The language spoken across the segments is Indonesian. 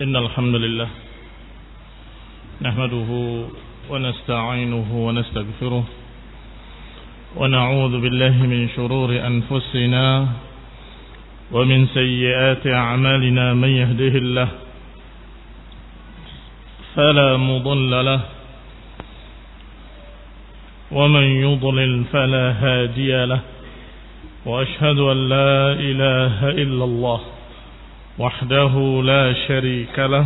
إن الحمد لله نحمده ونستعينه ونستغفره ونعوذ بالله من شرور أنفسنا ومن سيئات أعمالنا. من يهده الله فلا مضل له ومن يضلل فلا هادي له، وأشهد أن لا إله إلا الله وحده لا شريك له،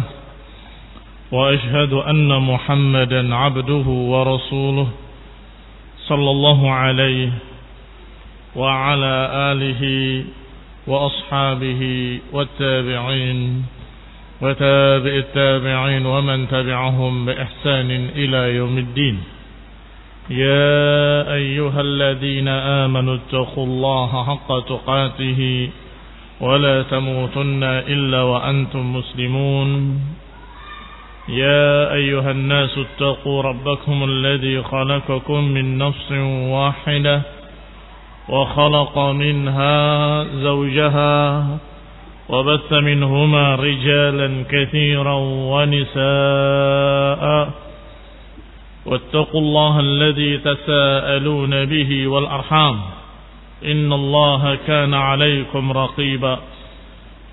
وأشهد أن محمدا عبده ورسوله صلى الله عليه وعلى آله وأصحابه والتابعين وتابع التابعين ومن تبعهم بإحسان إلى يوم الدين. يا أيها الذين آمنوا اتقوا الله حق تقاته ولا تموتن إلا وأنتم مسلمون. يا أيها الناس اتقوا ربكم الذي خلقكم من نفس واحدة وخلق منها زوجها وبث منهما رجالا كثيرا ونساء، واتقوا الله الذي تساءلون به والأرحام إن الله كان عليكم رقيبا.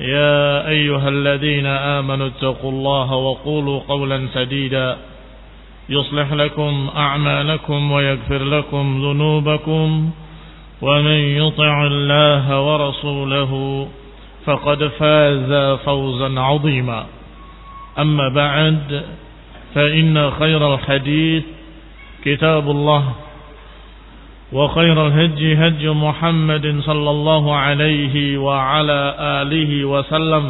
يا أيها الذين آمنوا اتقوا الله وقولوا قولا سديدا يصلح لكم أعمالكم ويغفر لكم ذنوبكم، ومن يطع الله ورسوله فقد فاز فوزا عظيما. أما بعد، فإن خير الحديث كتاب الله، وخير الهدي هدي محمد صلى الله عليه وعلى آله وسلم،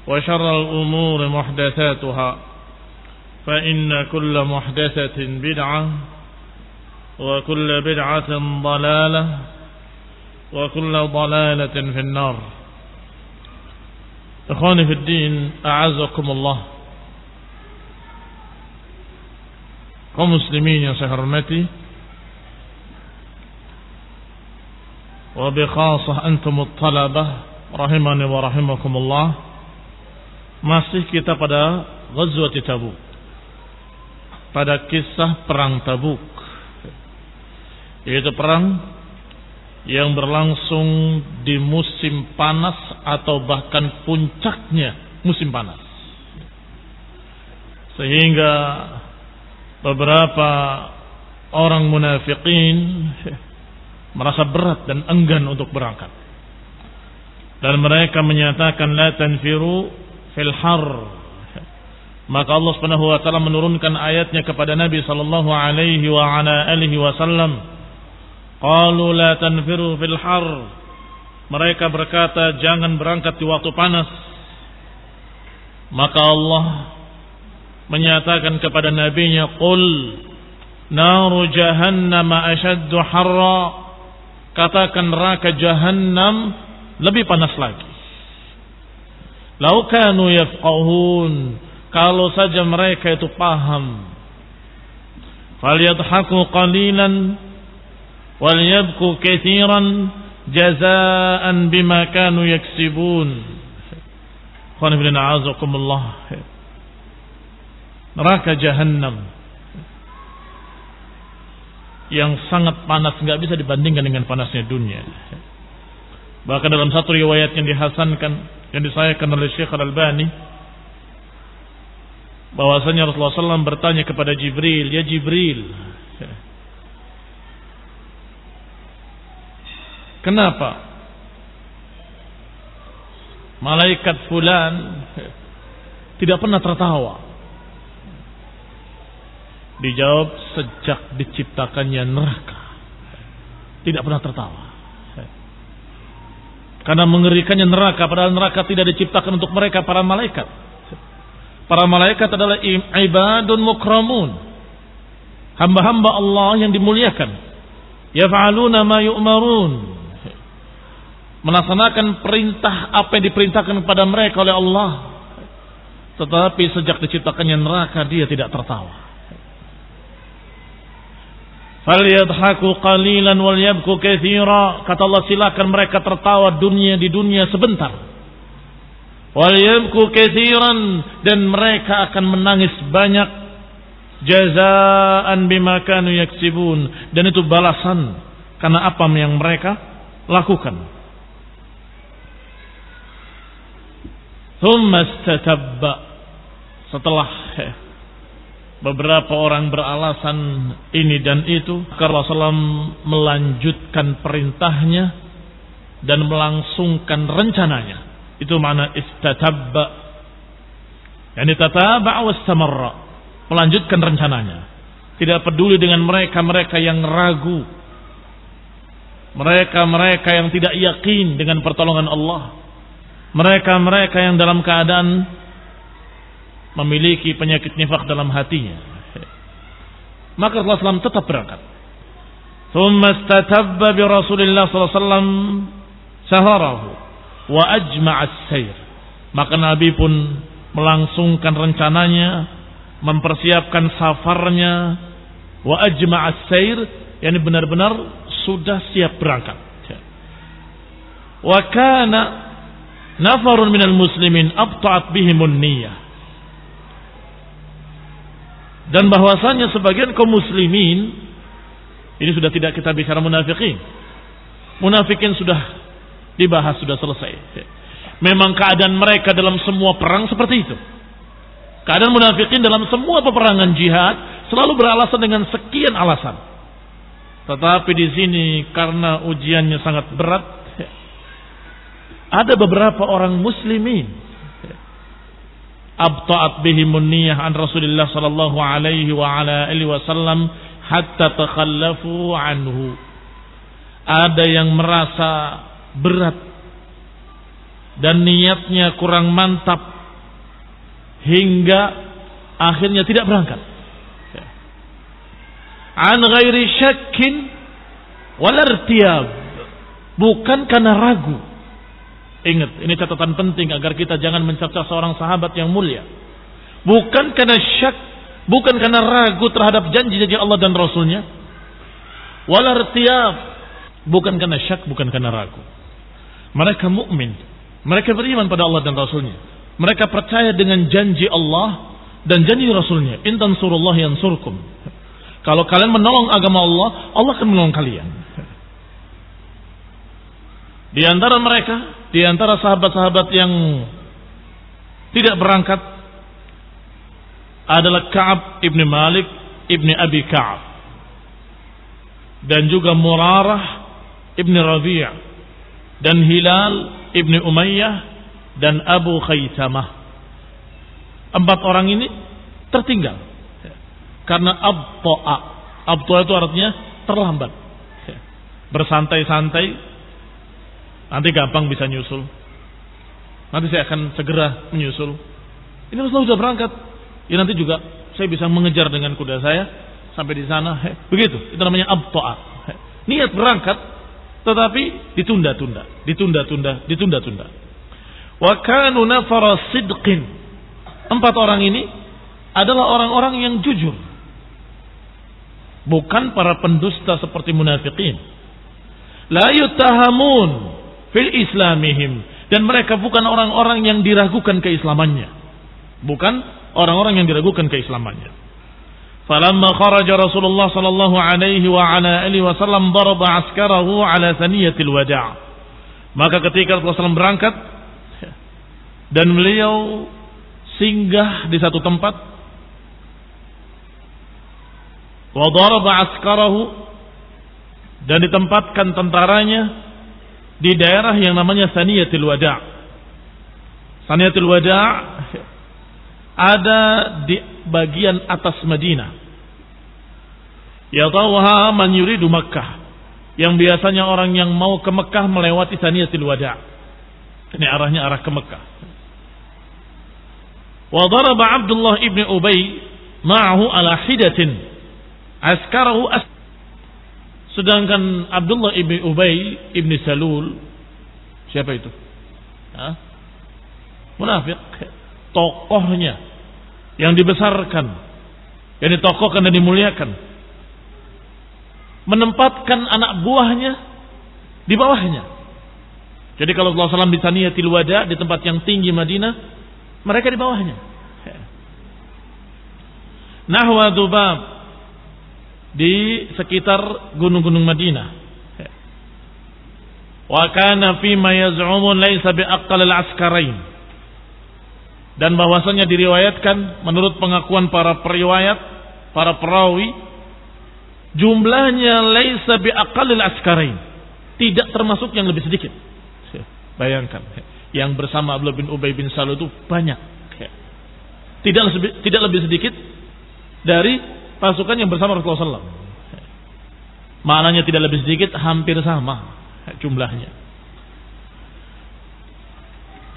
وشر الأمور محدثاتها، فإن كل محدثة بدعة، وكل بدعة ضلالة، وكل ضلالة في النار. إخواني في الدين، أعزكم الله. Kaum muslimin yang saya hormati, wa bi khassah antumut talabah rahimani wa rahimakumullah. Masih kita pada Ghazwat Tabuk, pada kisah perang Tabuk, yaitu perang yang berlangsung di musim panas atau bahkan puncaknya musim panas, sehingga beberapa orang munafikin merasa berat dan enggan untuk berangkat, dan mereka menyatakan la tanfiru fil har. Maka Allah Subhanahu wa taala menurunkan ayatnya kepada Nabi sallallahu alaihi wa ala alihi wasallam, qalu la tanfiru fil har. Mereka berkata jangan berangkat di waktu panas. Maka Allah menyatakan kepada nabinya, qul naru jahannam ashaddu harra. Katakan neraka jahannam lebih panas lagi. Lau kanu yafqahun, kalau saja mereka itu paham. Falyadhaku qalilan walyabku katsiran jazaan bima kanu yaksibun. Qul inna a'udzukumullah. Neraka jahannam yang sangat panas, enggak bisa dibandingkan dengan panasnya dunia. Bahkan dalam satu riwayat yang dihasankan, yang disahihkan oleh Syekh Al-Albani, bahwasanya Rasulullah SAW bertanya kepada Jibril, ya Jibril, kenapa malaikat fulan tidak pernah tertawa? Dijawab, sejak diciptakannya neraka tidak pernah tertawa. Karena mengerikannya neraka, padahal neraka tidak diciptakan untuk mereka, para malaikat. Para malaikat adalah ibadun mukramun, hamba-hamba Allah yang dimuliakan. Yaf'aluna ma yu'marun, melaksanakan perintah apa yang diperintahkan kepada mereka oleh Allah. Tetapi sejak diciptakannya neraka, dia tidak tertawa. Falyadhaku qalilan walyabku katsira. Kata Allah, silakan mereka tertawa di dunia sebentar, wal yabku katsiran, dan mereka akan menangis banyak, jazaan bima kanu yaksibun, dan itu balasan karena apa yang mereka lakukan. Thumma istatabba, setelah beberapa orang beralasan ini dan itu, Rasulullah melanjutkan perintahnya dan melangsungkan rencananya. Itu makna istatabba, yani tataba' wastamarra, melanjutkan rencananya. Tidak peduli dengan mereka-mereka yang ragu, mereka-mereka yang tidak yakin dengan pertolongan Allah, mereka-mereka yang dalam keadaan memiliki penyakit nifaq dalam hatinya. Maka Rasulullah SAW tetap berangkat. Thumma istatabba bi Rasulillah sallallahu alaihi wasallam saharahu wa ajma'a as-sayr. Maka Nabi pun melangsungkan rencananya, mempersiapkan safarnya, wa ajma'a as-sayr, yani benar-benar sudah siap berangkat. Wa kana nafarun minal muslimin abta'at bihimun niyyah. Dan bahwasanya sebagian kaum muslimin, ini sudah tidak kita bicara munafikin. Munafikin sudah dibahas, sudah selesai. Memang keadaan mereka dalam semua perang seperti itu. Keadaan munafikin dalam semua peperangan jihad selalu beralasan dengan sekian alasan. Tetapi di sini karena ujiannya sangat berat, ada beberapa orang muslimin abta'at bihimun niyyah an Rasulillah sallallahu alaihi wa ala alihi wasallam hatta takhallafu anhu. Ada yang merasa berat dan niatnya kurang mantap hingga akhirnya tidak berangkat. An ghairi syakkin wal irtiyab, bukan karena ragu. Ingat, ini catatan penting agar kita jangan mencerca seorang sahabat yang mulia. Bukan karena syak, bukan karena ragu terhadap janji-janji Allah dan Rasulnya. Wal irtiyab, bukan karena syak, bukan karena ragu. Mereka mukmin, mereka beriman pada Allah dan Rasulnya. Mereka percaya dengan janji Allah dan janji Rasulnya. In tansurullah yansurkum. Kalau kalian menolong agama Allah, Allah akan menolong kalian. Di antara mereka, di antara sahabat-sahabat yang tidak berangkat adalah Ka'ab ibn Malik ibn Abi Ka'ab, dan juga Murarah ibn Rabi' dan Hilal ibn Umayyah dan Abu Khaisamah. 4 orang ini tertinggal karena abta'a. Abta'a itu artinya terlambat, bersantai-santai. Nanti gampang bisa nyusul. Nanti saya akan segera menyusul. Ini Rasulullah sudah berangkat. Ya nanti juga saya bisa mengejar dengan kuda saya sampai di sana. Begitu. Itu namanya abta'a. Niat berangkat, tetapi ditunda-tunda. Wa kanu nafara sidqin. 4 orang ini adalah orang-orang yang jujur. Bukan para pendusta seperti munafikin. La yutahamun fil islamihim, dan mereka bukan orang-orang yang diragukan keislamannya. Bukan orang-orang yang diragukan keislamannya. Falamma kharaja Rasulullah sallallahu alaihi wa ala alihi wasallam daraba askarahu ala thaniyatil wada'. Maka ketika Rasulullah SAW berangkat dan beliau singgah di satu tempat, wa daraba askarahu, dan ditempatkan tentaranya di daerah yang namanya Thaniyatul Wada'. Thaniyatul Wada' ada di bagian atas Madinah. Yatawha man yuridu Makkah, yang biasanya orang yang mau ke Mekah melewati Thaniyatul Wada'. Ini arahnya arah ke Mekah. Wa daraba Abdullah ibn Ubay ma'ahu ala hidatin askarahu Sedangkan Abdullah ibn Ubay ibn Salul, siapa itu? Munafik, tokohnya yang dibesarkan, yang ditokohkan dan dimuliakan, menempatkan anak buahnya di bawahnya. Jadi kalau Rasulullah SAW di Saniyatil Wada, di tempat yang tinggi Madinah, mereka di bawahnya. Nahwa Dzubab, di sekitar gunung-gunung Madinah. Wa kana fima yaz'umun laisa bi'aqqal al-askarain. Dan bahwasanya diriwayatkan menurut pengakuan para periwayat, para perawi, jumlahnya laisa bi'aqqal al-askarain, tidak termasuk yang lebih sedikit. Bayangkan, yang bersama Abdullah bin Ubay bin Salul itu banyak. Tidak lebih sedikit dari pasukan yang bersama Rasulullah SAW. Maknanya tidak lebih sedikit, hampir sama jumlahnya.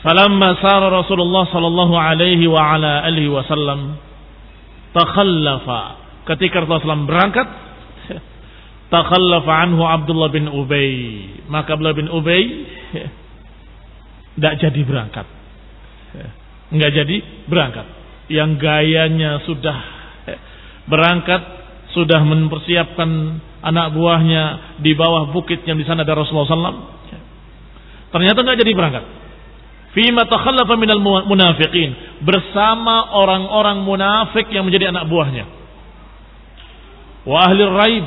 Falamma sara Rasulullah sallallahu alaihi wa ala alihi wasallam takhallafa, ketika Rasulullah SAW berangkat, takhallafa anhu Abdullah bin Ubay, maka Abdullah bin Ubay tidak jadi berangkat. Enggak jadi berangkat. Yang gayanya sudah berangkat, sudah mempersiapkan anak buahnya di bawah bukit yang di sana ada Rasulullah SAW. Ternyata enggak jadi berangkat. Fima takhallafa minal munafiqin, bersama orang-orang munafik yang menjadi anak buahnya. Wa ahli raib,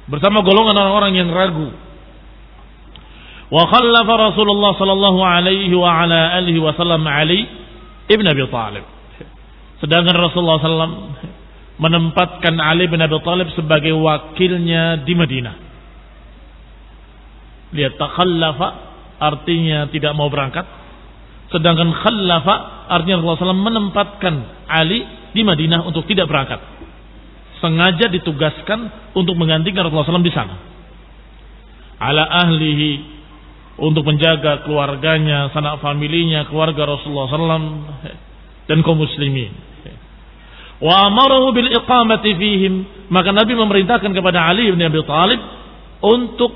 bersama golongan orang-orang yang ragu. Wa khallafa Rasulullah sallallahu alaihi wa ala alihi wasallam Ali ibn Abi Thalib. Sedangkan Rasulullah SAW menempatkan Ali bin Abi Thalib sebagai wakilnya di Madinah. Lihat, takhallafa artinya tidak mau berangkat, sedangkan khallafa artinya Rasulullah SAW menempatkan Ali di Madinah untuk tidak berangkat. Sengaja ditugaskan untuk menggantikan Rasulullah SAW di sana. Ala ahlihi, untuk menjaga keluarganya, sanak familinya, keluarga Rasulullah SAW dan kaum muslimin. Wa amarahu bil iqamati fihim, maka Nabi memerintahkan kepada Ali bin Abi Thalib untuk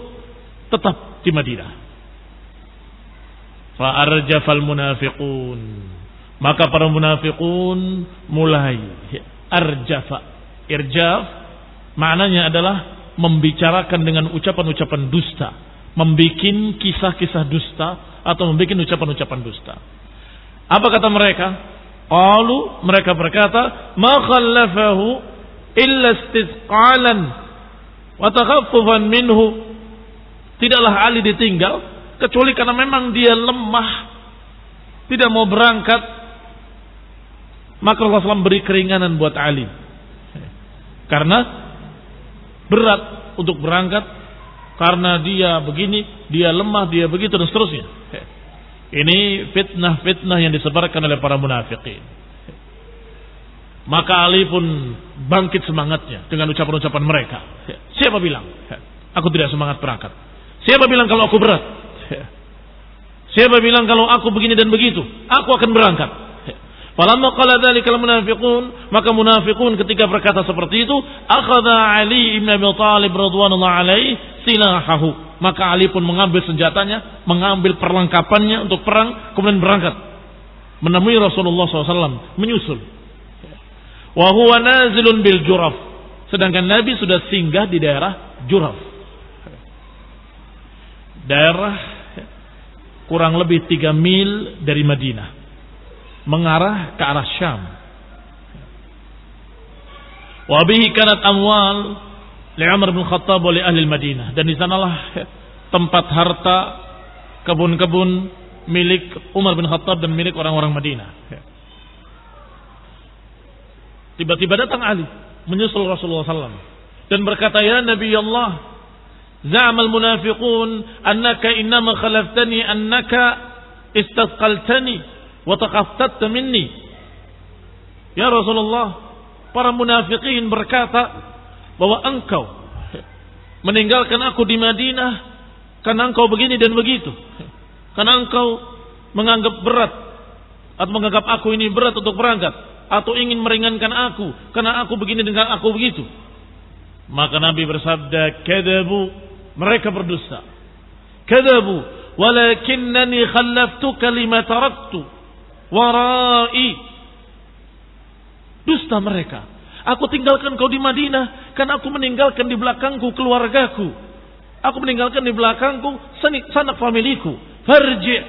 tetap di Madinah. Fa arjafal munafiqun, maka para munafiqun mulai arjafa. Irjaf maknanya adalah membicarakan dengan ucapan-ucapan dusta, membikin kisah-kisah dusta atau membikin ucapan-ucapan dusta. Apa kata mereka? Qalu, mereka berkata, ma khallafahu illa istithqalan wa takhaffufan minhu. Tidaklah Ali ditinggal kecuali karena memang dia lemah, tidak mau berangkat. Maka Rasulullah SAW beri keringanan buat Ali, karena berat untuk berangkat, karena dia begini, dia lemah, dia begitu dan seterusnya. Ini fitnah-fitnah yang disebarkan oleh para munafikin. Maka Ali pun bangkit semangatnya dengan ucapan-ucapan mereka. Siapa bilang aku tidak semangat berangkat? Siapa bilang kalau aku berat? Siapa bilang kalau aku begini dan begitu? Aku akan berangkat. Falamma qala dzalikal munafiqun, maka munafiqun ketika berkata seperti itu, akhadha Ali ibn Abi Thalib radhiyallahu alaihi silahahu, maka Ali pun mengambil senjatanya, mengambil perlengkapannya untuk perang, kemudian berangkat menemui Rasulullah SAW, menyusul. Wa huwa nazilun bil Juraf, sedangkan Nabi sudah singgah di daerah Juraf, daerah kurang lebih 3 mil dari Madinah, mengarah ke arah Syam. Wa bihi kanat amwal li Umar bin Khattab wa li ahli Madinah, dan di sanalah tempat harta kebun-kebun milik Umar bin Khattab dan milik orang-orang Madinah. Tiba-tiba datang Ali menyusul Rasulullah SAW dan berkata, ya Nabi Allah, za'amal munafiqun annaka innama khalaftani annaka istasqaltani wa taqaftatta minni. Ya Rasulullah, para munafikin berkata bahwa engkau meninggalkan aku di Madinah karena engkau begini dan begitu, karena engkau menganggap berat atau menganggap aku ini berat untuk berangkat, atau ingin meringankan aku karena aku begini dengan aku begitu. Maka Nabi bersabda, kadzabu, mereka berdusta. Kadzabu walakinnani khallaftuka lima taraktu warai. Dusta mereka. Aku tinggalkan kau di Madinah karena aku meninggalkan di belakangku keluargaku. Aku meninggalkan di belakangku sanak familiku. farji'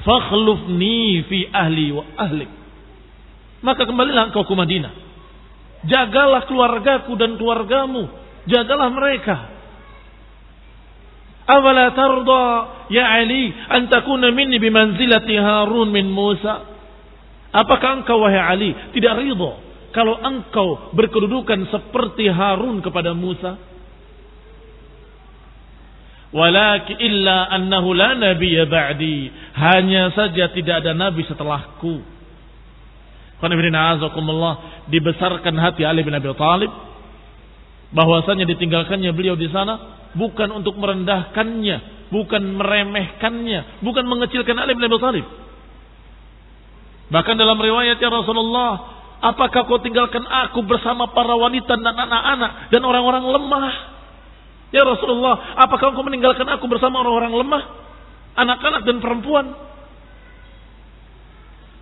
fakhlufni fi ahli wa ahlik. Maka kembalilah engkau ke Madinah. Jagalah keluargaku dan keluargamu. Jagalah mereka. Awala tarda ya Ali an takuna minni bimanzilati Harun min Musa. Apakah engkau wahai Ali tidak ridha kalau engkau berkedudukan seperti Harun kepada Musa? Walakin illa annahu la nabiyya ba'di. Hanya saja tidak ada nabi setelahku. Dibesarkan hati Ali bin Abi Thalib bahwasanya ditinggalkannya beliau di sana bukan untuk merendahkannya, bukan meremehkannya, bukan mengecilkan Ali bin Abi Thalib. Bahkan dalam riwayat, ya Rasulullah, apakah kau tinggalkan aku bersama para wanita dan anak-anak dan orang-orang lemah? Ya Rasulullah, apakah engkau meninggalkan aku bersama orang-orang lemah, anak-anak dan perempuan?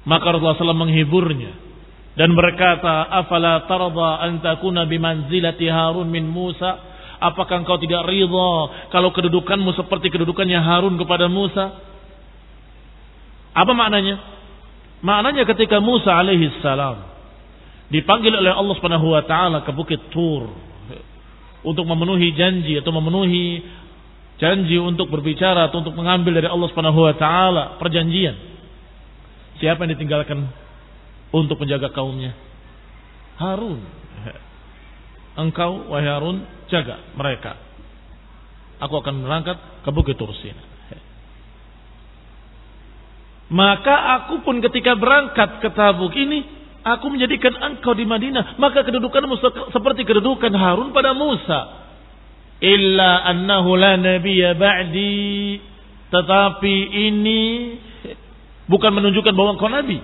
Maka Rasulullah SAW menghiburnya dan berkata, afala tarda an takuna bimanzilati Harun min Musa? Apakah engkau tidak ridha kalau kedudukanmu seperti kedudukannya Harun kepada Musa? Apa maknanya? Maknanya ketika Musa alaihi salam dipanggil oleh Allah Subhanahu wa taala ke Bukit Tur untuk memenuhi janji atau memenuhi janji untuk berbicara atau untuk mengambil dari Allah Subhanahu wa taala perjanjian. Siapa yang ditinggalkan untuk menjaga kaumnya? Harun. Engkau wahai Harun jaga mereka. Aku akan berangkat ke Bukit Tur Sina. Maka aku pun ketika berangkat ke Tabuk ini, aku menjadikan engkau di Madinah. Maka kedudukanmu seperti kedudukan Harun pada Musa. Illa annahu la nabiyya ba'di. Tetapi ini bukan menunjukkan bahwa engkau nabi.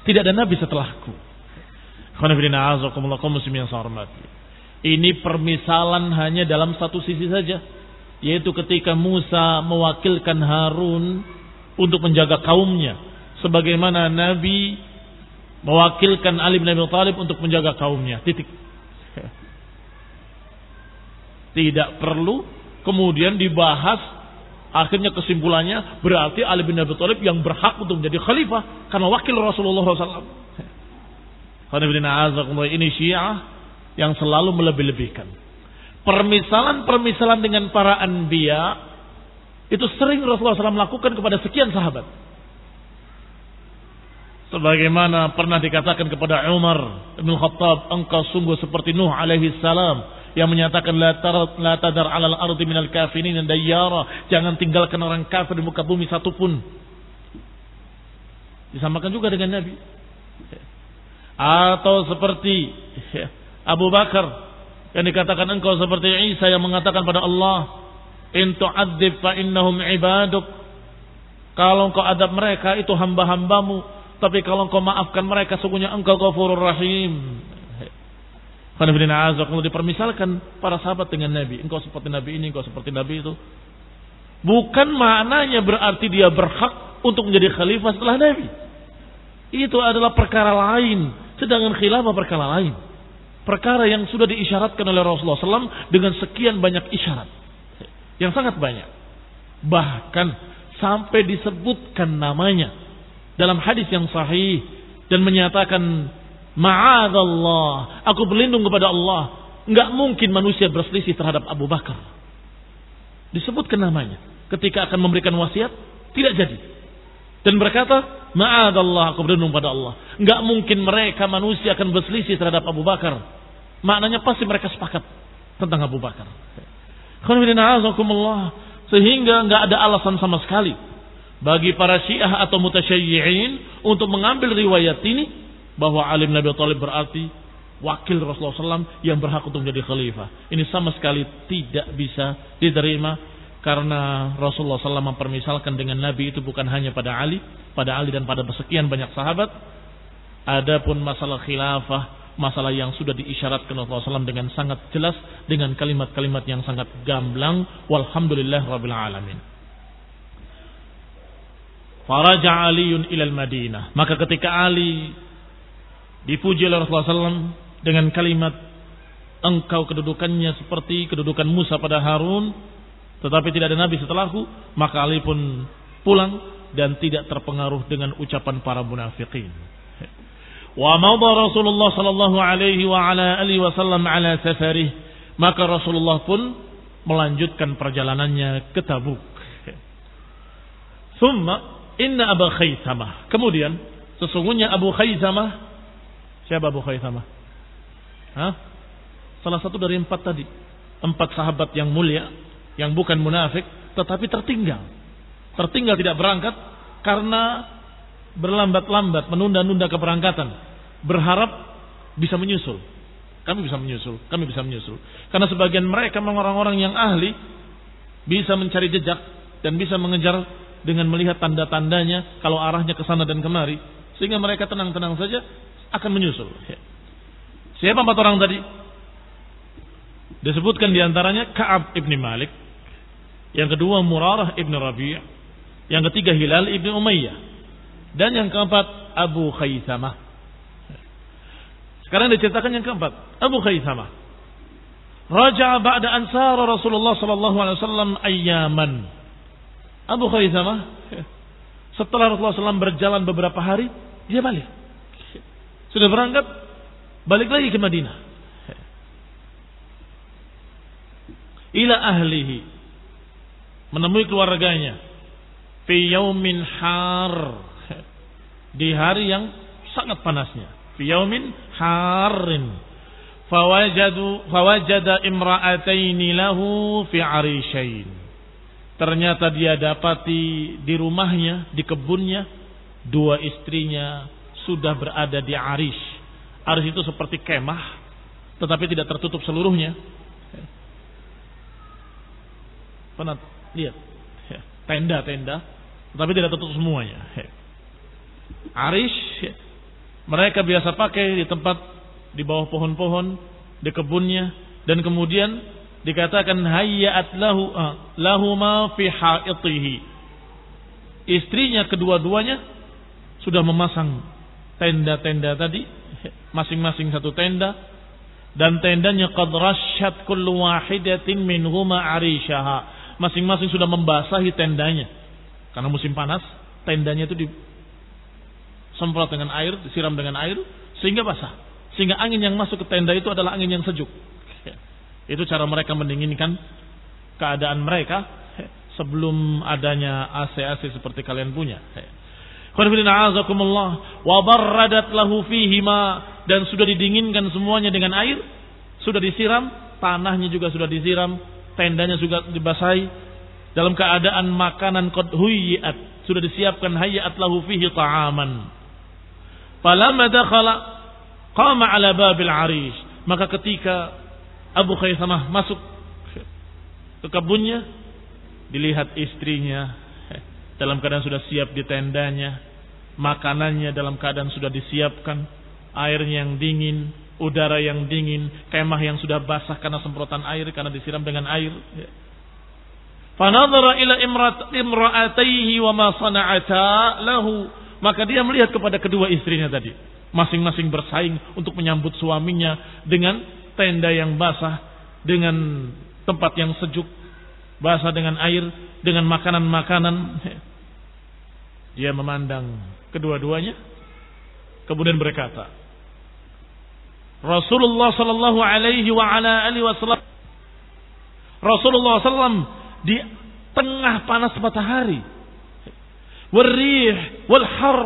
Tidak ada nabi setelahku. Ini permisalan hanya dalam satu sisi saja, yaitu ketika Musa mewakilkan Harun untuk menjaga kaumnya, sebagaimana Nabi mewakilkan Ali bin Abi Thalib untuk menjaga kaumnya. Titik. Tidak perlu kemudian dibahas. Akhirnya kesimpulannya berarti Ali bin Abi Thalib yang berhak untuk menjadi khalifah karena wakil Rasulullah SAW. Ini Syiah yang selalu melebih-lebihkan. Permisalan-permisalan dengan para anbiya itu sering Rasulullah SAW lakukan kepada sekian sahabat. Sebagaimana pernah dikatakan kepada Umar bin Khattab, engkau sungguh seperti Nuh alaihi salam yang menyatakan la tadar 'alal ardi minal kafirin dayyara, jangan tinggalkan orang kafir di muka bumi satupun. Disamakan juga dengan Nabi. Atau seperti Abu Bakar yang dikatakan engkau seperti Isa yang mengatakan pada Allah, in tu'adzib fa innahum ibaduk. Kalau engkau adab mereka itu hamba-hambamu, tapi kalau engkau maafkan mereka sungguhnya engkau Ghafurur Rahim. Kalau dipermisalkan para sahabat dengan Nabi, engkau seperti Nabi ini, engkau seperti Nabi itu, bukan maknanya berarti dia berhak untuk menjadi khalifah setelah Nabi. Itu adalah perkara lain, sedangkan khilafah perkara lain. Perkara yang sudah diisyaratkan oleh Rasulullah SAW dengan sekian banyak isyarat, yang sangat banyak. Bahkan sampai disebutkan namanya dalam hadis yang sahih dan menyatakan, ma'adallah, aku berlindung kepada Allah, enggak mungkin manusia berselisih terhadap Abu Bakar. Disebutkan namanya ketika akan memberikan wasiat, tidak jadi. Dan berkata, ma'adallah, aku berlindung pada Allah, enggak mungkin mereka manusia akan berselisih terhadap Abu Bakar. Maknanya pasti mereka sepakat tentang Abu Bakar. Sehingga enggak ada alasan sama sekali bagi para Syiah atau mutasyayyi'in untuk mengambil riwayat ini bahwa Ali bin Abi Thalib berarti wakil Rasulullah SAW yang berhak untuk menjadi khalifah. Ini sama sekali tidak bisa diterima, karena Rasulullah SAW mempermisalkan dengan Nabi itu bukan hanya pada Ali dan pada sekian banyak sahabat. Adapun masalah khilafah, masalah yang sudah diisyaratkan Rasulullah SAW dengan sangat jelas, dengan kalimat-kalimat yang sangat gamblang. Walhamdulillah Rabbil Alamin. Faraja Aliun ilal Madinah. Maka ketika Ali dipuji oleh Rasulullah SAW dengan kalimat, engkau kedudukannya seperti kedudukan Musa pada Harun, Tetapi tidak ada nabi setelahku, maka Ali pun pulang dan tidak terpengaruh dengan ucapan para munafiqin. Wa madha Rasulullah sallallahu alaihi wa ala alihi wasallam ala safarih, maka Rasulullah pun melanjutkan perjalanannya ke Tabuk. Thumma inna Abu Khaythamah, kemudian sesungguhnya Abu Khaythamah, siapa Abu Khaythamah? Salah satu dari 4 tadi, 4 sahabat yang mulia, yang bukan munafik, tetapi tertinggal tidak berangkat karena berlambat-lambat, menunda-nunda keberangkatan, berharap bisa menyusul. Kami bisa menyusul. Karena sebagian mereka orang-orang yang ahli bisa mencari jejak dan bisa mengejar dengan melihat tanda-tandanya kalau arahnya ke sana dan kemari, sehingga mereka tenang-tenang saja akan menyusul. Siapa 4 orang tadi? Disebutkan diantaranya Ka'ab ibn Malik, yang kedua Murarah ibn Rabi', yang ketiga Hilal ibn Umayyah, dan yang keempat Abu Khaythamah. Sekarang diceritakan yang keempat, Abu Khaythamah. Raja'a ba'da ansar Rasulullah sallallahu alaihi wasallam ayyaman. Abu Khaythamah setelah Rasulullah SAW berjalan beberapa hari, dia balik. Sudah berangkat, balik lagi ke Madinah. Ila ahlihi, menemui keluarganya. Fi yaumin har, di hari yang sangat panasnya. Fi yaumin harin. Fawajada imra'ataini lahu fi arishain. Ternyata dia dapati di rumahnya, di kebunnya, 2 istrinya sudah berada di arish. Arish itu seperti kemah, tetapi tidak tertutup seluruhnya. Pernah lihat? Tenda-tenda, tetapi tidak tertutup semuanya. Arish, mereka biasa pakai di tempat, di bawah pohon-pohon, di kebunnya, dan kemudian dikatakan hayyat lahuma fi haitihi. Istrinya kedua-duanya sudah memasang tenda-tenda tadi, masing-masing 1 tenda, dan tendanya qad rasyat kullu wahidatin minhuma arishaha. Masing-masing sudah membasahi tendanya. Karena musim panas, tendanya itu disemprot dengan air, disiram dengan air sehingga basah. Sehingga angin yang masuk ke tenda itu adalah angin yang sejuk. Itu cara mereka mendinginkan keadaan mereka sebelum adanya AC-AC seperti kalian punya. Wa barradat lahu fihima, dan sudah didinginkan semuanya dengan air, sudah disiram, tanahnya juga sudah disiram, tendanya juga dibasahi, dalam keadaan makanan qad huyyat, sudah disiapkan hayyat lahu fihi ta'aman. Falamma dakhala qama ala babil arish, maka ketika Abu Khaythamah masuk ke kebunnya, dilihat istrinya dalam keadaan sudah siap di tendanya, makanannya dalam keadaan sudah disiapkan, airnya yang dingin, udara yang dingin, kemah yang sudah basah karena semprotan air, karena disiram dengan air. Fanadhara ila imra'atayhi wa ma sana'ata lahu, maka dia melihat kepada kedua istrinya tadi, masing-masing bersaing untuk menyambut suaminya dengan tenda yang basah, dengan tempat yang sejuk, basah dengan air, dengan makanan-makanan. Dia memandang kedua-duanya, kemudian berkata, Rasulullah sallallahu alaihi wa ala alihi wasallam, Rasulullah sallam di tengah panas matahari, warrih wal har,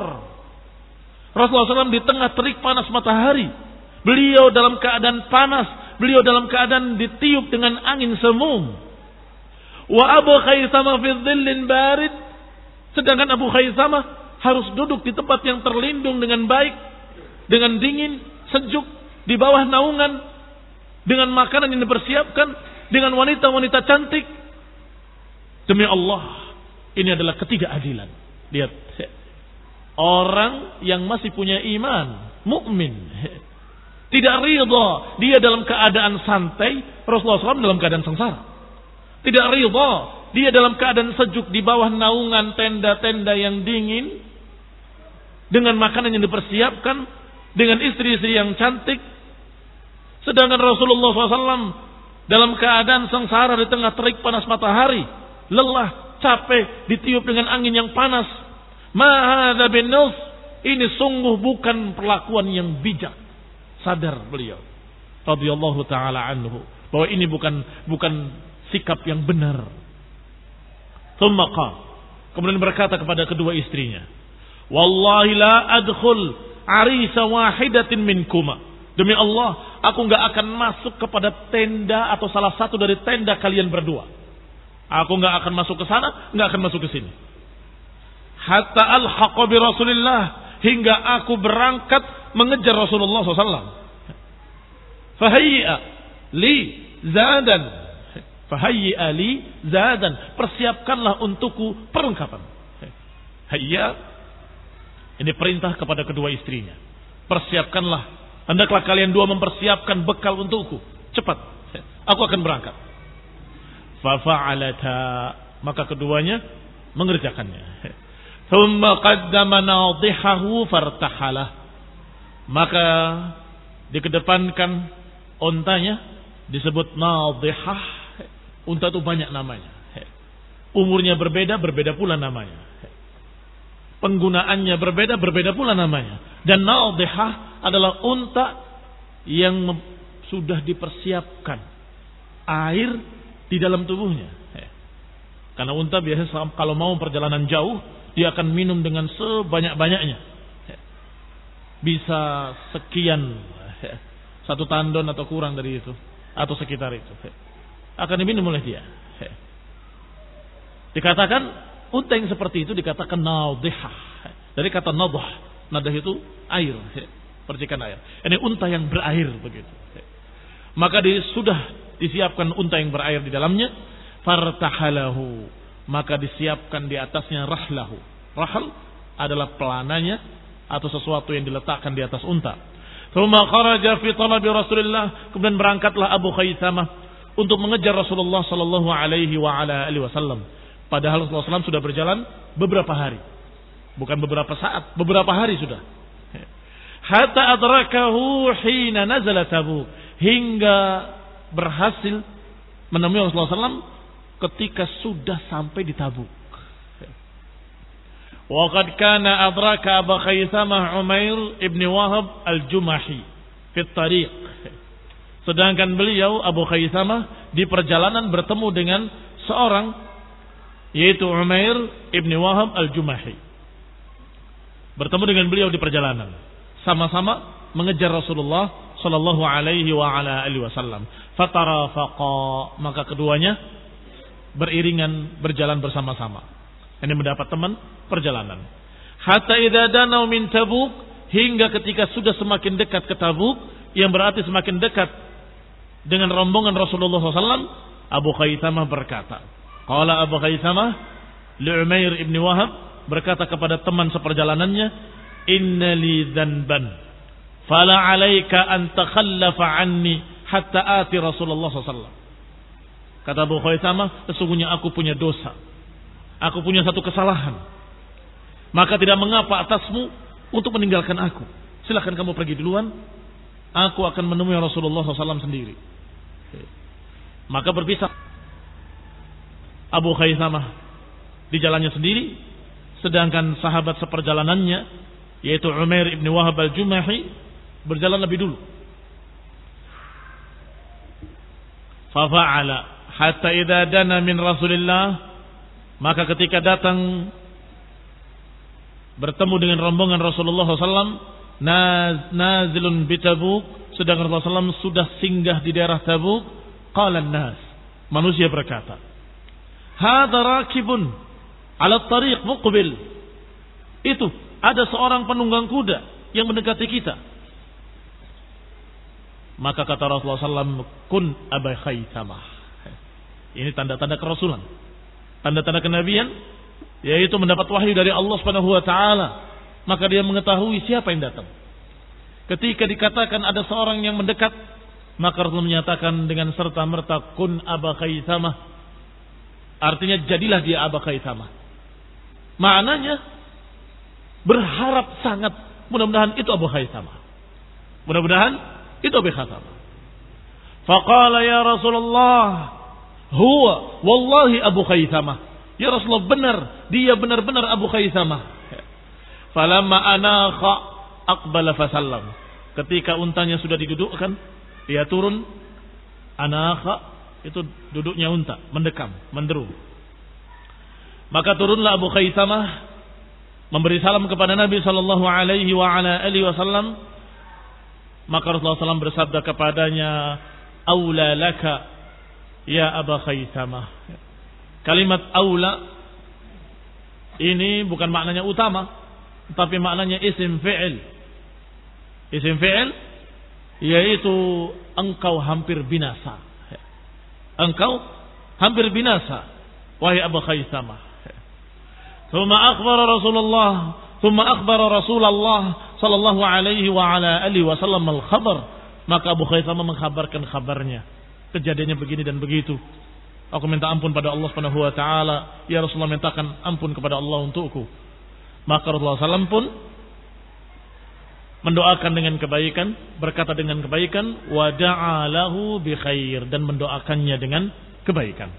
Rasulullah sallam di tengah terik panas matahari, beliau dalam keadaan panas, beliau dalam keadaan ditiup dengan angin semum. Wa Abu Khaythamah fi dhillin barid, sedangkan Abu Khaythamah harus duduk di tempat yang terlindung dengan baik, dengan dingin, sejuk, di bawah naungan, dengan makanan yang dipersiapkan, dengan wanita-wanita cantik. Demi Allah, ini adalah ketidakadilan. Lihat, orang yang masih punya iman, mukmin, tidak ridha dia dalam keadaan santai, Rasulullah SAW dalam keadaan sengsara. Tidak ridha dia dalam keadaan sejuk di bawah naungan tenda-tenda yang dingin, dengan makanan yang dipersiapkan, dengan istri-istri yang cantik. Sedangkan Rasulullah SAW dalam keadaan sengsara di tengah terik panas matahari, lelah, capek, ditiup dengan angin yang panas. Ma hadza bin-nus, ini sungguh bukan perlakuan yang bijak. Sadar beliau radhiyallahu taala anhu bahwa ini bukan sikap yang benar. Tsumma qala, kemudian berkata kepada kedua istrinya, wallahi la adkhul arisa wahidatin minkuma. Demi Allah, aku enggak akan masuk kepada tenda atau salah satu dari tenda kalian berdua. Aku enggak akan masuk ke sana, enggak akan masuk ke sini. Hatta alhaqa bi Rasulillah, hingga aku berangkat mengejar Rasulullah SAW. Fahayya li zadan. Fahayya li zadan. Persiapkanlah untukku perlengkapan. Hayya, ini perintah kepada kedua istrinya. Persiapkanlah, hendaklah kalian dua mempersiapkan bekal untukku. Cepat, aku akan berangkat. Fafa'alata, maka keduanya mengerjakannya. Thumma qaddama nadihahu fartahalah, maka dikedepankan untanya, disebut nadihah. Unta itu banyak namanya, umurnya berbeda pula namanya, penggunaannya berbeda pula namanya. Dan nadihah adalah unta yang sudah dipersiapkan air di dalam tubuhnya. Karena unta biasanya kalau mau perjalanan jauh, dia akan minum dengan sebanyak-banyaknya. Bisa sekian, 1 tandon atau kurang dari itu, atau sekitar itu, akan diminum oleh dia. Dikatakan unta yang seperti itu dikatakan nadihah. Dari kata nadah. Nadah itu air, percikan air. Ini unta yang berair begitu. Maka sudah disiapkan unta yang berair di dalamnya. Fartahalahu, maka disiapkan di atasnya rahlahu. Rahal adalah pelananya atau sesuatu yang diletakkan di atas unta. Tsumma kharaja fi talabi Rasulillah, kemudian berangkatlah Abu Khaisamah untuk mengejar Rasulullah sallallahu alaihi wa ala alihi wasallam. Padahal Rasulullah SAW sudah berjalan beberapa hari. Bukan beberapa saat, beberapa hari sudah. Hatta adrakahu hina nazala Tabuk, hingga berhasil menemui Rasulullah SAW ketika sudah sampai di Tabuk. Wa qad kana adraka Abu Khaisamah Umair ibn Wahab al-Jumahi fi tariq. Sedangkan beliau Abu Khaisamah di perjalanan bertemu dengan seorang, yaitu Umair ibn Wahab al-Jumahi. Bertemu dengan beliau di perjalanan, sama-sama mengejar Rasulullah sallallahu alaihi wa ala alihi wasallam. Fatarafaqa, maka keduanya beriringan berjalan bersama-sama. Ini mendapat teman perjalanan. Hatta idza danau min Tabuk, hingga ketika sudah semakin dekat ke Tabuk, yang berarti semakin dekat dengan rombongan Rasulullah SAW, Abu Khaisamah berkata, qala Abu Khaisamah li Umair ibn Wahab, berkata kepada teman seperjalanannya, inna li dzanban fala alaika an takhallafa anni hatta ati Rasulullah SAW. Kata Abu Khaisamah, sesungguhnya aku punya dosa, aku punya satu kesalahan, maka tidak mengapa atasmu untuk meninggalkan aku. Silakan kamu pergi duluan, aku akan menemui Rasulullah SAW sendiri. Maka berpisah Abu Khaisamah di jalannya sendiri, sedangkan sahabat seperjalanannya, yaitu Umair ibn Wahab al-Jumahi, berjalan lebih dulu. Fafa'ala hatta idza dana min Rasulillah, maka ketika datang bertemu dengan rombongan Rasulullah SAW, nazilun bi Tabuk, sedangkan Rasulullah SAW sudah singgah di daerah Tabuk. Qala an-nas, manusia berkata, hadza rakibun ala tariq muqbil, itu ada seorang penunggang kuda yang mendekati kita. Maka kata Rasulullah SAW, kun Abu Khaisamah. Ini tanda-tanda kerasulan, tanda-tanda kenabian, yaitu mendapat wahyu dari Allah Subhanahu wa taala. Maka dia mengetahui siapa yang datang. Ketika dikatakan ada seorang yang mendekat, maka Rasul menyatakan dengan serta-merta, kun Abu Khaisamah. Artinya jadilah dia Abu Khaisamah. Maknanya berharap sangat, mudah-mudahan itu Abu Khaisamah. Mudah-mudahan itu Abu Khaisamah. Faqala ya Rasulullah, huwa wallahi Abu Khaythamah. Ya Rasulullah, benar, dia benar-benar Abu Khaythamah. Falamma anakha aqbala fasallam. Ketika untanya sudah didudukkan, dia turun. Anakha itu duduknya unta, mendekam, menderu. Maka turunlah Abu Khaythamah memberi salam kepada Nabi sallallahu alaihi wa ala alihi wasallam. Maka Rasulullah SAW bersabda kepadanya, "Aula laka ya Abu Khaythamah." Kalimat aula ini bukan maknanya utama, tapi maknanya isim fi'il. Isim fi'il yaitu engkau hampir binasa. Engkau hampir binasa, wahai Abu Khaythamah. Thumma akhbara Rasulullah sallallahu alaihi wa ala alihi wasallam al-khabar. Maka Abu Khaythamah mengkhabarkan kabarnya. Kejadiannya begini dan begitu. Aku minta ampun pada Allah Subhanahu wa taala. Ya Rasulullah, mintakan ampun kepada Allah untukku. Maka Rasulullah SAW pun mendoakan dengan kebaikan, berkata dengan kebaikan, wa da'a lahu bi khair, dan mendoakannya dengan kebaikan.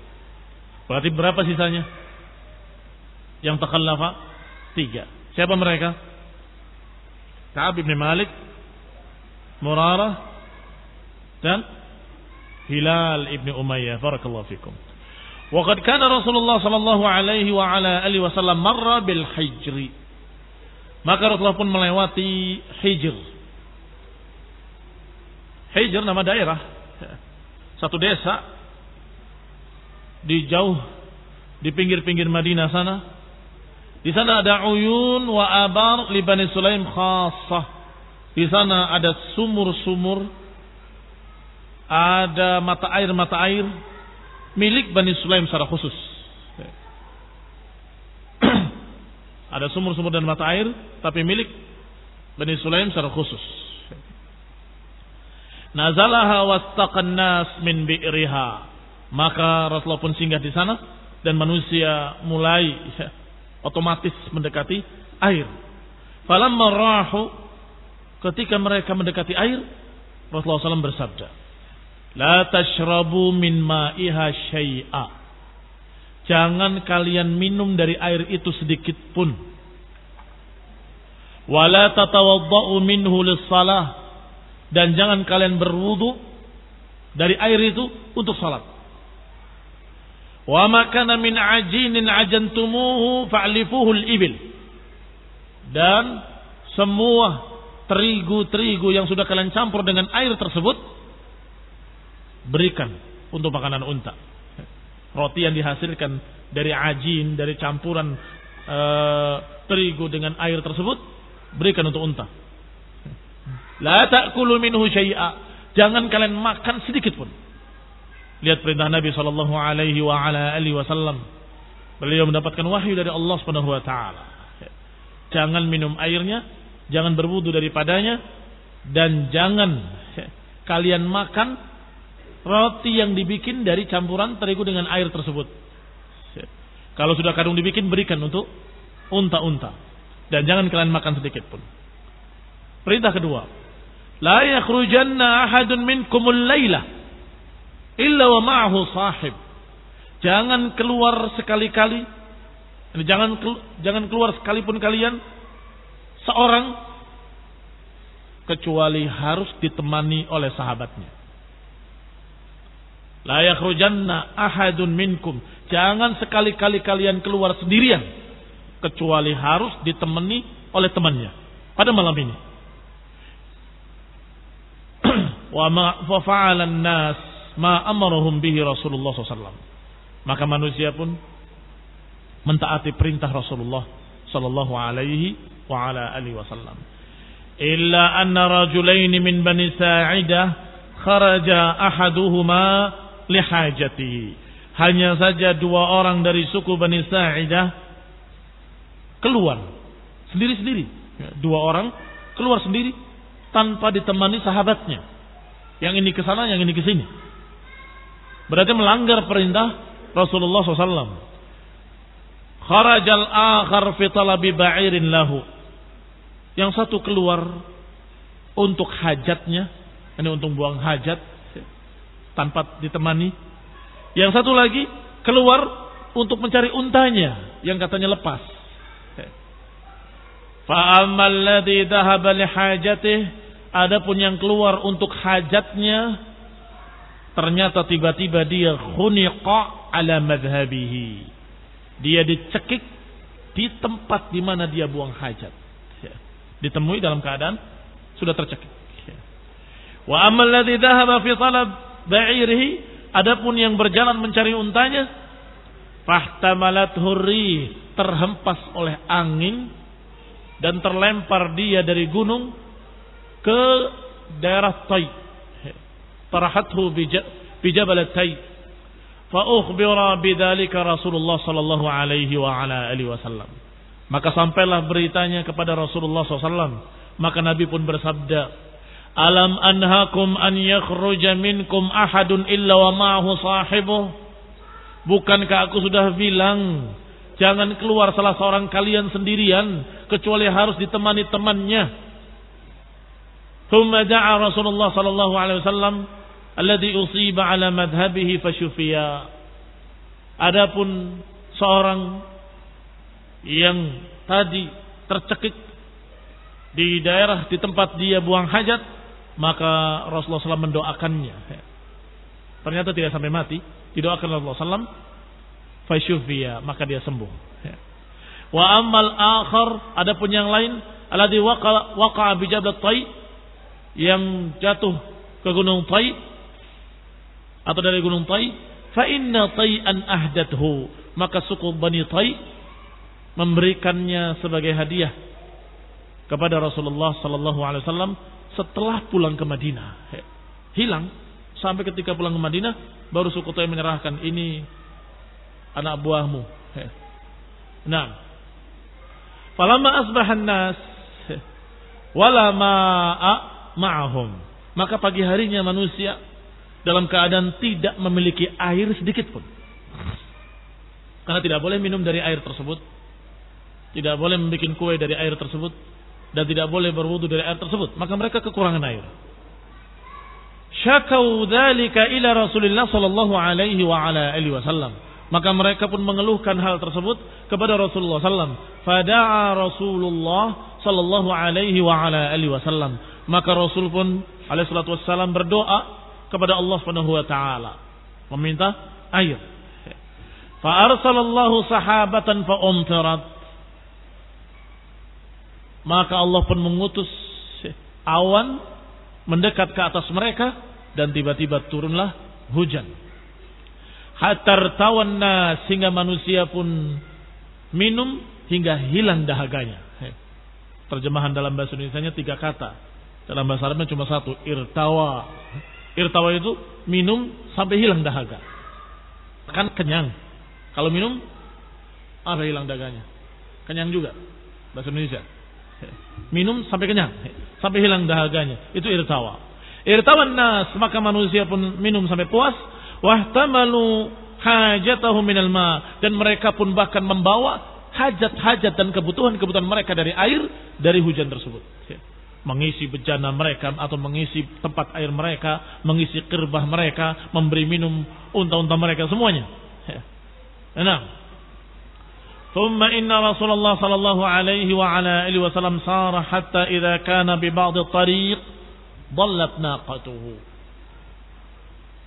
Berarti berapa sisanya? Yang takhallafa 3. Siapa mereka? Ka'ab bin Malik, Murarah, dan Hilal ibn Umayyah. Barakallahu fikum. Wa qad kana Rasulullah sallallahu alaihi wa ala alihi wasallam marra bil hijri. Maka Rasulullah pun melewati Hijr. Hijr nama daerah, satu desa di pinggir-pinggir Madinah sana. Di sana ada uyun wa abar li Bani Sulaim khassah. Di sana ada sumur-sumur, ada mata air milik Bani Sulaim secara khusus. Ada sumur-sumur dan mata air, tapi milik Bani Sulaim secara khusus. Nazalaha wastaqan nas min bi'riha. Maka Rasulullah pun singgah di sana dan manusia mulai otomatis mendekati air. Falamma rahu, ketika mereka mendekati air, Rasulullah SAW bersabda, la tashrabu min ma'iha syai'a. Jangan kalian minum dari air itu sedikit pun. Wala tatawadda'u minhu lis-shalah. Dan jangan kalian berwudu dari air itu untuk salat. Wa ma kana min ajinin ajantumuhu fa'lifuhu al-ibil. Dan semua terigu yang sudah kalian campur dengan air tersebut, berikan untuk makanan unta. Roti yang dihasilkan dari ajin, dari campuran terigu dengan air tersebut, berikan untuk unta. La ta'kulu minhu syai'a. Jangan kalian makan sedikit pun. Lihat perintah Nabi sallallahu alaihi wa ala alihi wasallam. Beliau mendapatkan wahyu dari Allah Subhanahu wa taala. Jangan minum airnya, jangan berwudu daripadanya, dan jangan kalian makan roti yang dibikin dari campuran terigu dengan air tersebut. Kalau sudah kadung dibikin, berikan untuk unta-unta. Dan jangan kalian makan sedikit pun. Perintah kedua, la yakhrujanna ahadun minkumul lailah illa wa ma'ahu sahib. Jangan keluar sekali-kali, jangan keluar sekalipun kalian seorang kecuali harus ditemani oleh sahabatnya. La yakhrujanna ahadun minkum. Jangan sekali-kali kalian keluar sendirian kecuali harus ditemani oleh temannya pada malam ini. Wa ma fa'alan nas ma amarahum bihi Rasulullah SAW. Maka manusia pun mentaati perintah Rasulullah sallallahu alaihi wa ala alihi wasallam. Illa anna rajulain min Bani Sa'idah kharaja ahaduhuma lihajati. Hanya saja 2 orang dari suku Bani Sa'idah keluar sendiri-sendiri. 2 orang keluar sendiri tanpa ditemani sahabatnya. Yang ini ke sana, yang ini ke sini. Berarti melanggar perintah Rasulullah SAW. Kharajal akhar fi talabi ba'irin lahu. Yang satu keluar untuk hajatnya, ini untuk buang hajat. tanpa ditemani. Yang satu lagi keluar untuk mencari untanya yang katanya lepas. Fa ammal ladzi dhahaba li hajatihi, adapun yang keluar untuk hajatnya, ternyata tiba-tiba dia khuniqa ala madhhabihi. Dia dicekik di tempat di mana dia buang hajat. Ditemui dalam keadaan sudah tercekik. Wa ammal ladzi dhahaba fi talab ba'irihi, adapun yang berjalan mencari untanya, fahtamalathu rih, terhempas oleh angin dan terlempar dia dari gunung ke daerah Tai. Tarahathu bi jabal Tai. Fa ukhbira bidzalika Rasulullah sallallahu alaihi wa ala alihi wasallam. Maka sampailah beritanya kepada Rasulullah SAW. Maka Nabi pun bersabda, alam anhakum an yakhruja minkum ahadun illa wa ma'ahu sahibuh. Bukankah aku sudah bilang, jangan keluar salah seorang kalian sendirian, kecuali harus ditemani temannya. Thumma da'a Rasulullah sallallahu alaihi wasallam alladhi usiba ala madhhabihi fasyufiya. Adapun seorang yang tadi tercekik di daerah di tempat dia buang hajat, maka Rasulullah SAW mendoakannya. Ternyata tidak sampai mati, didoakan Rasulullah SAW, fasyufiya, maka dia sembuh. Wa ammal akhar, adapun yang lain, alladhi waqa'a bi jabal Tai, yang jatuh ke gunung Tai atau dari gunung Tai, fa inna Tai'an ahdathu, maka suku Bani Tai memberikannya sebagai hadiah kepada Rasulullah sallallahu alaihi wasallam setelah pulang ke Madinah. Hilang sampai ketika pulang ke Madinah baru suku Tai menyerahkan, ini anak buahmu. Nah, falamma asbahan nas wala ma'a ma'ahum, maka pagi harinya manusia dalam keadaan tidak memiliki air sedikit pun. Karena tidak boleh minum dari air tersebut, tidak boleh membuat kue dari air tersebut, dan tidak boleh berwudu dari air tersebut, maka mereka kekurangan air. Syakau dzalika ila Rasulillah sallallahu alaihi wa ala alihi wasallam, maka mereka pun mengeluhkan hal tersebut kepada Rasulullah sallallahu alaihi wasallam. Fada'a Rasulullah sallallahu alaihi wa ala alihi wasallam, maka Rasul pun alaihi salatu wasallam berdoa kepada Allah Subhanahu wa taala meminta air. Fa arsalallahu sahabatan fa umtirat, maka Allah pun mengutus awan mendekat ke atas mereka dan tiba-tiba turunlah hujan. Hatta tawanna, sehingga manusia pun minum hingga hilang dahaganya. Terjemahan dalam bahasa Indonesianya 3 kata. Dalam bahasa Arabnya cuma 1, irtawa. Irtawa itu minum sampai hilang dahaga. Kan kenyang. Kalau minum apa hilang dahaganya? Kenyang juga. Bahasa Indonesia. Minum sampai kenyang, sampai hilang dahaganya, itu irtawa. Irtawan nas, maka manusia pun minum sampai puas. Wahtamalu hajatahum minal ma, dan mereka pun bahkan membawa hajat-hajat dan kebutuhan-kebutuhan mereka dari air, dari hujan tersebut. Mengisi bejana mereka atau mengisi tempat air mereka, mengisi kirbah mereka, memberi minum unta-unta mereka, semuanya. Nah, ثم إن رسول الله صلى الله عليه وعلى آله وسلم صار حتى إذا كان ببعض الطريق ضلت ناقته.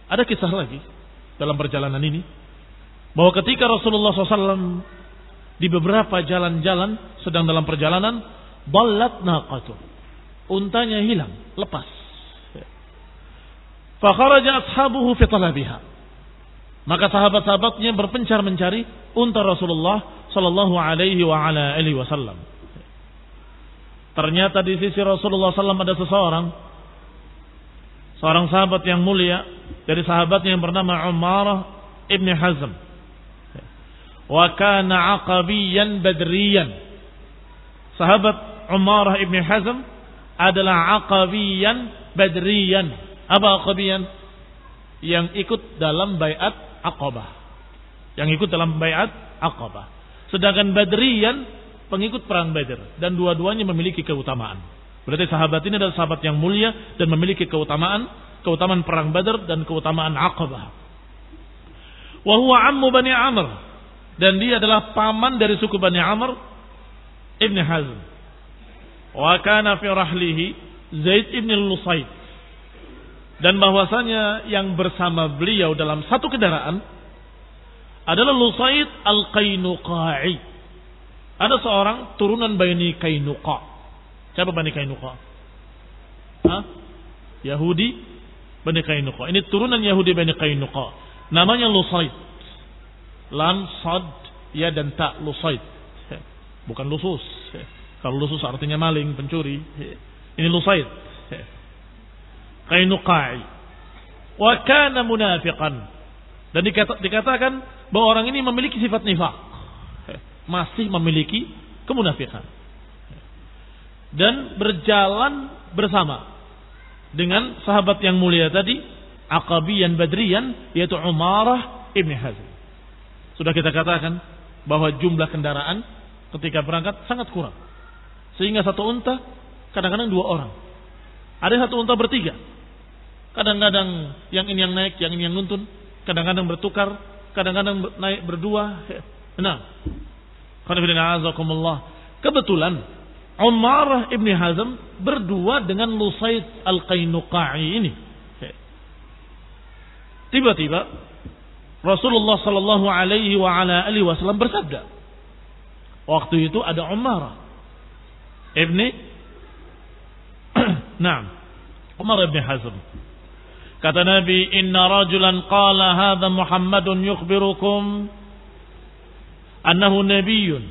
Ada kisah lagi dalam perjalanan ini, bahwa ketika Rasulullah SAW di beberapa jalan-jalan sedang dalam perjalanan, ضلت ناقته, untanya hilang, lepas. فخرج أصحابه في طلبها, maka sahabat-sahabatnya berpencar mencari unta Rasulullah sallallahu alaihi wa ala alihi wasallam. Ternyata di sisi Rasulullah SAW ada seorang sahabat yang mulia dari sahabatnya yang bernama Umarah ibn Hazm. Wa kana aqabiyan badriyan. Sahabat Umarah ibn Hazm adalah aqabiyan badriyan. Apa aqabiyan? Yang ikut dalam baiat Aqabah. Yang ikut dalam baiat Aqabah. Sedangkan Badriyan pengikut perang Badr, dan dua-duanya memiliki keutamaan. Berarti sahabat ini adalah sahabat yang mulia dan memiliki keutamaan keutamaan perang Badar dan keutamaan Aqabah. Wa huwa ammu Bani Amr, dan dia adalah paman dari suku Bani Amr Ibn Hazm. Wa kana fi rahlihi Zaid ibn Lusaid, dan bahwasanya yang bersama beliau dalam satu kendaraan adalah Lusaid al-Qainuqa'i. Ada seorang turunan Bani Qainuqa. Siapa Bani Qainuqa? Yahudi Bani Qainuqa. Ini turunan Yahudi Bani Qainuqa. Namanya Lusaid. Lam, sad, ya dan ta, Lusaid. Bukan lusus. Kalau lusus artinya maling, pencuri. Ini Lusaid. Qainuqa'i. Wa kana munafiqan. Dan dikatakan bahwa orang ini memiliki sifat nifaq. Masih memiliki kemunafikan. Dan berjalan bersama dengan sahabat yang mulia tadi, Aqabiyan Badriyan, yaitu Umarah ibn Hazm. Sudah kita katakan bahwa jumlah kendaraan ketika berangkat sangat kurang, sehingga satu unta kadang-kadang 2 orang, ada satu unta bertiga, kadang-kadang yang ini yang naik, yang ini yang nuntun, kadang-kadang bertukar, kadang-kadang naik berdua. Nah, kebetulan Umarah ibn Hazm berdua dengan Lusaid al-Qainuqa'i ini. Tiba-tiba Rasulullah sallallahu alaihi wa ala alihi wasallam bersabda. Waktu itu ada Umarah ibni Umar ibn Hazm. Kata Nabi, "Inna rajulan qala hadha Muhammadun yukhbirukum annahu nabiyyun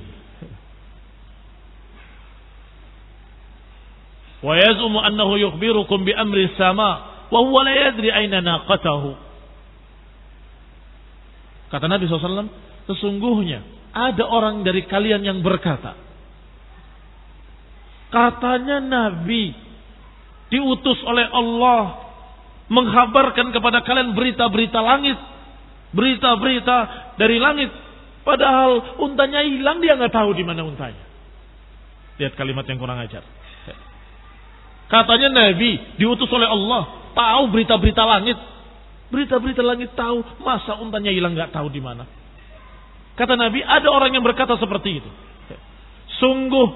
wa yaz'umu annahu yukhbirukum bi amri as-sama wa huwa la yadri aina naqatahu." Kata Nabi SAW, sesungguhnya ada orang dari kalian yang berkata, katanya Nabi diutus oleh Allah menghabarkan kepada kalian berita-berita langit, berita-berita dari langit, padahal untanya hilang, dia nggak tahu di mana untanya. Lihat kalimat yang kurang ajar. Katanya Nabi diutus oleh Allah, tahu berita-berita langit, berita-berita langit tahu, masa untanya hilang nggak tahu di mana. Kata Nabi, ada orang yang berkata seperti itu. Sungguh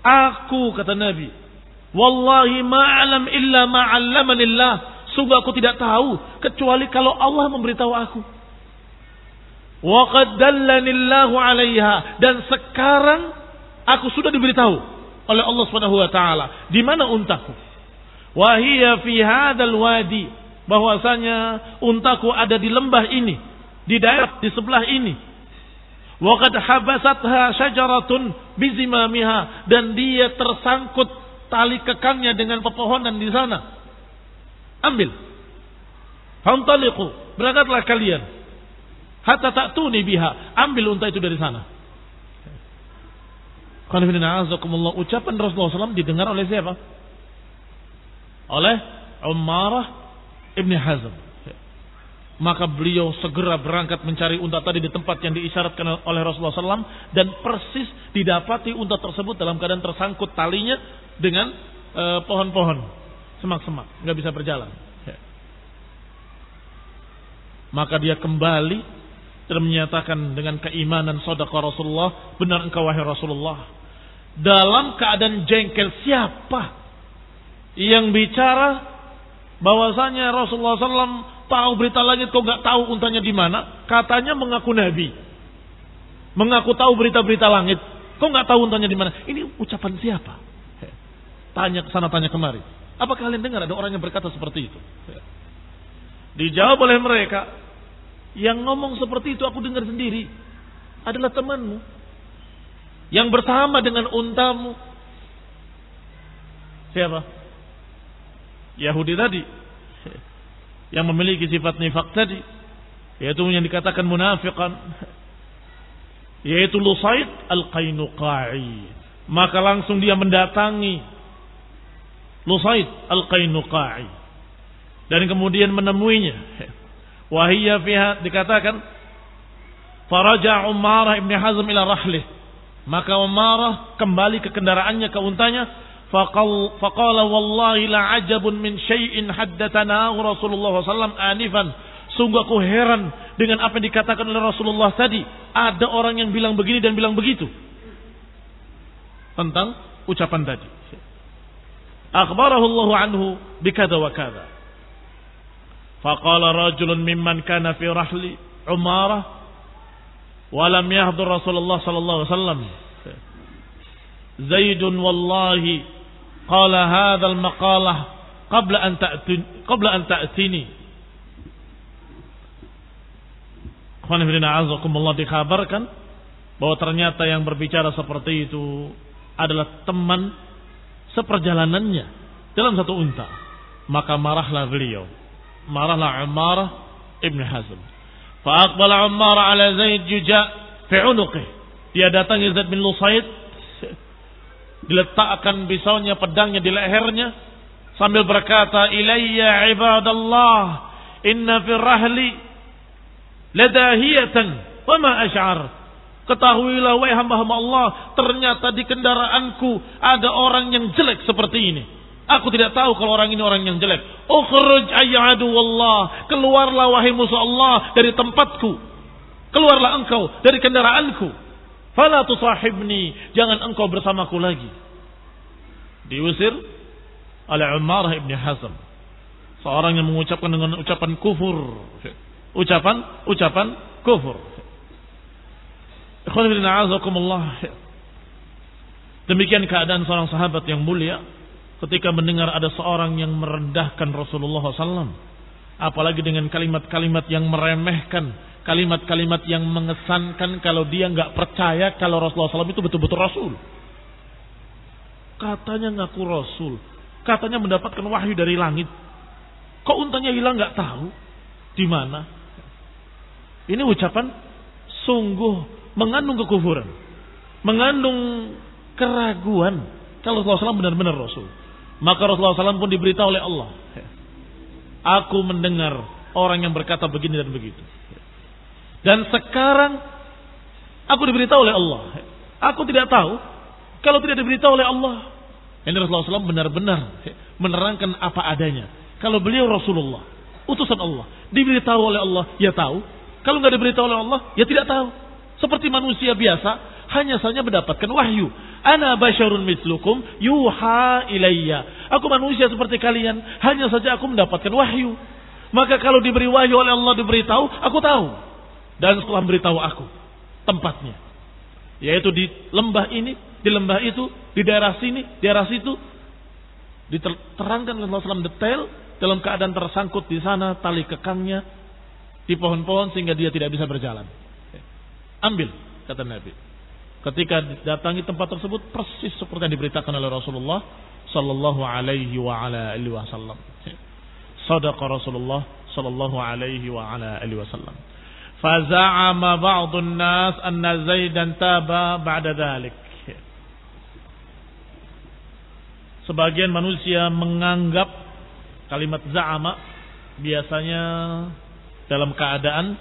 aku, kata Nabi, wallahi ma'alam illa ma'allamanillah, sungguh aku tidak tahu kecuali kalau Allah memberitahu aku. Wa qad dallanillahu 'alaiha, dan sekarang aku sudah diberitahu oleh Allah Subhanahu wa taala di mana untaku. Wa hiya fi hadzal wadi, bahwasanya untaku ada di lembah ini, di daerah di sebelah ini. Wa qad habasatha syajaratun bizimamiha, dan dia tersangkut tali kekangnya dengan pepohonan di sana. Ambil. Fantaliqu, berangkatlah kalian. Hatta ta'tuni biha, ambil unta itu dari sana. Ucapan Rasulullah SAW didengar oleh siapa? Oleh Umarah ibn Hazm. Maka beliau segera berangkat mencari unta tadi di tempat yang diisyaratkan oleh Rasulullah SAW, dan persis didapati unta tersebut dalam keadaan tersangkut talinya dengan pohon-pohon, semak-semak, nggak bisa berjalan. Maka dia kembali dan menyatakan dengan keimanan, sadaqah Rasulullah, benar engkau wahai Rasulullah. Dalam keadaan jengkel, siapa yang bicara bahwasanya Rasulullah SAW tahu berita langit, kok nggak tahu untanya di mana? Katanya mengaku Nabi, mengaku tahu berita-berita langit, kok nggak tahu untanya di mana? Ini ucapan siapa? Tanya ke sana, tanya kemari. Apa kalian dengar ada orang yang berkata seperti itu? Dijawab oleh mereka, yang ngomong seperti itu aku dengar sendiri, adalah temanmu yang bersama dengan untamu. Siapa? Yahudi tadi, yang memiliki sifat nifaq tadi, yaitu yang dikatakan munafiqan, yaitu Lusaid al-Qainuqa'i. Maka langsung dia mendatangi Lusaid al-Qainuqa'i dan kemudian menemuinya. Wahiyya fiha, dikatakan faraja Umarah ibn Hazm ila rahlih, maka Umarah kembali ke kendaraannya, ke untanya. faqala wallahi la ajabun min syai'in haddatsana Rasulullah sallallahu anifan. Sungguh aku heran dengan apa yang dikatakan oleh Rasulullah tadi. Ada orang yang bilang begini dan bilang begitu tentang ucapan tadi. Akhbarahu Allah anhu bikada wa kada. Faqala rajulun mimman kana fi rahli Umarah wa lam yahdhur Rasulullah sallallahu alaihi wasallam. Zaidun wallahi qala hadha al-maqalah qabla an ta'tini. Khonifidina dikabarkan bahwa ternyata yang berbicara seperti itu adalah teman seperjalanannya dalam satu unta. Maka marahlah beliau, marahlah Ummarah ibn Hazm. Fa'aqbala Ummarah ala Zaid juja fi unuqih. Dia datangi Zaid bin Lusaid, diletakkan pisaunya, pedangnya di lehernya sambil berkata, ilayya ibadallah inna fi rahli ladahiyatan wa ma asy'ar. Ketahuilah wahai hamba-hamba Allah, ternyata di kendaraanku ada orang yang jelek seperti ini. Aku tidak tahu kalau orang ini orang yang jelek. Ukhruj ayyadu wallah, keluarlah wahai musuh Allah dari tempatku. Keluarlah engkau dari kendaraanku. Fala tusahibni, jangan engkau bersamaku lagi. Diusir oleh Ummarah ibn Hazm, seorang yang mengucapkan dengan ucapan kufur. Ucapan kufur. Demikian keadaan seorang sahabat yang mulia ketika mendengar ada seorang yang merendahkan Rasulullah SAW, apalagi dengan kalimat-kalimat yang meremehkan, kalimat-kalimat yang mengesankan kalau dia nggak percaya kalau Rasulullah SAW itu betul-betul Rasul. Katanya ngaku Rasul, katanya mendapatkan wahyu dari langit, kok untanya hilang nggak tahu di mana. Ini ucapan sungguh mengandung kekufuran, mengandung keraguan kalau Rasulullah SAW benar-benar Rasul. Maka Rasulullah SAW pun diberitahu oleh Allah, aku mendengar orang yang berkata begini dan begitu. Dan sekarang aku diberitahu oleh Allah. Aku tidak tahu kalau tidak diberitahu oleh Allah. Ini Rasulullah SAW benar-benar menerangkan apa adanya. Kalau beliau Rasulullah, utusan Allah, diberitahu oleh Allah, ya tahu. Kalau nggak diberitahu oleh Allah, ya tidak tahu. Seperti manusia biasa, hanya saja mendapatkan wahyu. Ana basyarun mislukum yuha ilayya. Aku manusia seperti kalian, hanya saja aku mendapatkan wahyu. Maka kalau diberi wahyu oleh Allah, diberitahu, aku tahu. Dan setelah beritahu aku tempatnya, yaitu di lembah ini, di lembah itu, di daerah sini, di daerah situ, diterangkan oleh Rasulullah SAW detail dalam keadaan tersangkut di sana tali kekangnya di pohon-pohon sehingga dia tidak bisa berjalan. Ambil, kata Nabi. Ketika datangi tempat tersebut persis seperti yang diberitakan oleh Rasulullah sallallahu alaihi wa ala alihi wasallam. Sadaqa Rasulullah sallallahu alaihi wa ala alihi wasallam. Faza'ama ba'dun nas anna Zaidan taba ba'da dhalik. Sebagian manusia menganggap kalimat za'ama biasanya dalam keadaan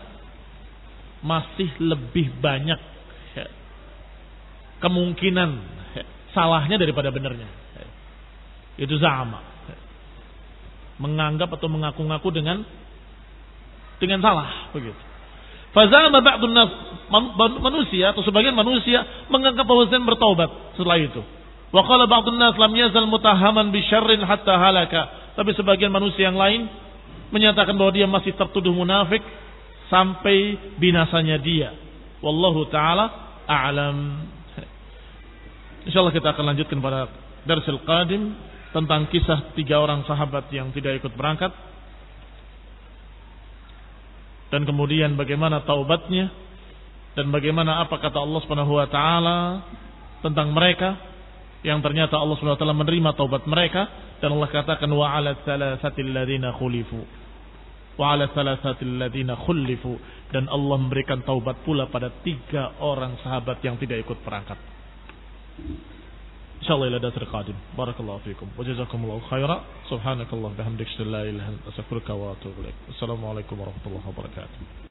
masih lebih banyak kemungkinan salahnya daripada benarnya. Itu za'ama. Menganggap atau mengaku-ngaku dengan salah, begitu. Faza'ama ba'dun nas, manusia atau sebagian manusia menganggap bahwa Zaid bertaubat setelah itu. Wa qala ba'dun nas lam yazal mutahaman bi syarrin hatta halaka. Tapi sebagian manusia yang lain menyatakan bahwa dia masih tertuduh munafik sampai binasanya dia. Wallahu taala a'lam. Insyaallah kita akan lanjutkan pada darsil qadim tentang kisah 3 orang sahabat yang tidak ikut berangkat. Dan kemudian bagaimana taubatnya dan bagaimana apa kata Allah Subhanahu wa taala tentang mereka yang ternyata Allah Subhanahu wa taala menerima taubat mereka dan Allah katakan wa 'ala thalathatil ladzina khulifu wa 'ala thalathatil ladzina khulifu dan Allah memberikan taubat pula pada 3 orang sahabat yang tidak ikut berangkat. Insyaallah ila dasr qadim. Barakallahu fikum wa jazakumullahu khairan. Subhanakallah bihamdika la ilaha illa anta astaghfiruka wa atubu ilaik. Assalamualaikum warahmatullahi wabarakatuh.